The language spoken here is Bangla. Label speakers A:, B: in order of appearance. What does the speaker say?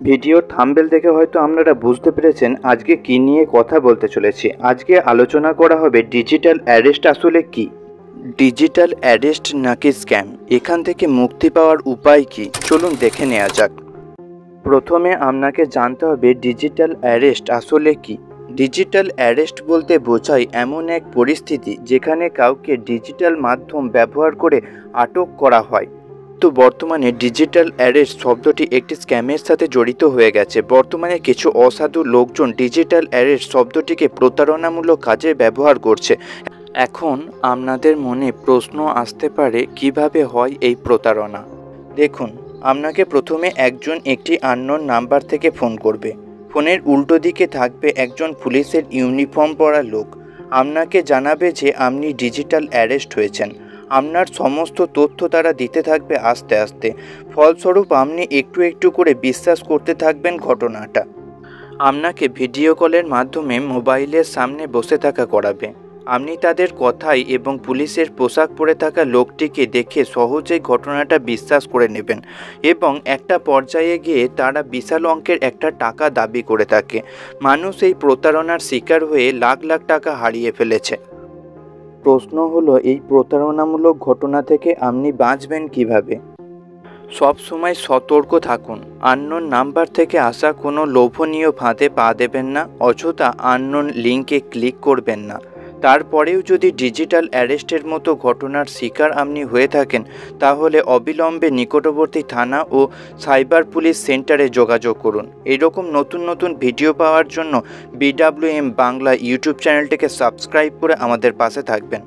A: ভিডিওর থাম্বনেল দেখে হয়তো আপনারা বুঝতে পেরেছেন আজকে কী নিয়ে কথা বলতে চলেছি। আজকে আলোচনা করা হবে ডিজিটাল অ্যারেস্ট আসলে কি, ডিজিটাল অ্যারেস্ট নাকি স্ক্যাম, এখান থেকে মুক্তি পাওয়ার উপায় কি, চলুন দেখে নেওয়া যাক। প্রথমে আপনাকে জানতে হবে ডিজিটাল অ্যারেস্ট আসলে কি। ডিজিটাল অ্যারেস্ট বলতে বোঝায় এমন এক পরিস্থিতি যেখানে কাউকে ডিজিটাল মাধ্যম ব্যবহার করে আটক করা হয়। তো বর্তমানে ডিজিটাল অ্যারেস্ট শব্দটি একটি স্ক্যামের সাথে জড়িত হয়ে গেছে। বর্তমানে কিছু অসাধু লোকজন ডিজিটাল অ্যারেস্ট শব্দটিকে প্রতারণামূলক কাজে ব্যবহার করছে। এখন আপনাদের মনে প্রশ্ন আসতে পারে কিভাবে হয় এই প্রতারণা। দেখুন, আপনাকে প্রথমে একটি আননোন নাম্বার থেকে ফোন করবে। ফোনের উল্টো দিকে থাকবে একজন পুলিশের ইউনিফর্ম পরা লোক। আপনাকে জানাবে যে আপনি ডিজিটাল অ্যারেস্ট হয়েছেন। আপনার সমস্ত তথ্য তারা দিতে থাকবে আস্তে আস্তে। ফলস্বরূপ আপনি একটু একটু করে বিশ্বাস করতে থাকবেন ঘটনাটা। আপনাকে ভিডিও কলের মাধ্যমে মোবাইলের সামনে বসে থাকা করাবে। আপনি তাদের কথাই এবং পুলিশের পোশাক পরে থাকা লোকটিকে দেখে সহজেই ঘটনাটা বিশ্বাস করে নেবেন এবং একটা পর্যায়ে গিয়ে তারা বিশাল অঙ্কের একটা টাকা দাবি করে থাকে। মানুষ এই প্রতারণার শিকার হয়ে লাখ লাখ টাকা হারিয়ে ফেলেছে। প্রশ্ন হলো, এই প্রতারণামূলক ঘটনা থেকে আপনি বাঁচবেন কিভাবে? সব সময় সতর্ক থাকুন। আননোন নাম্বার থেকে আসা কোনো লোভনীয় ফাঁদে পা দেবেন না, অযথা আননোন লিঙ্কে ক্লিক করবেন না। তারপরেও যদি ডিজিটাল অ্যারেস্টের মতো ঘটনার শিকার আপনি হয়ে থাকেন, তাহলে অবিলম্বে নিকটবর্তী থানা ও সাইবার পুলিশ সেন্টারে যোগাযোগ করুন। এরকম নতুন নতুন ভিডিও পাওয়ার জন্য BWM বাংলা ইউটিউব চ্যানেলটিকে সাবস্ক্রাইব করে আমাদের পাশে থাকবেন।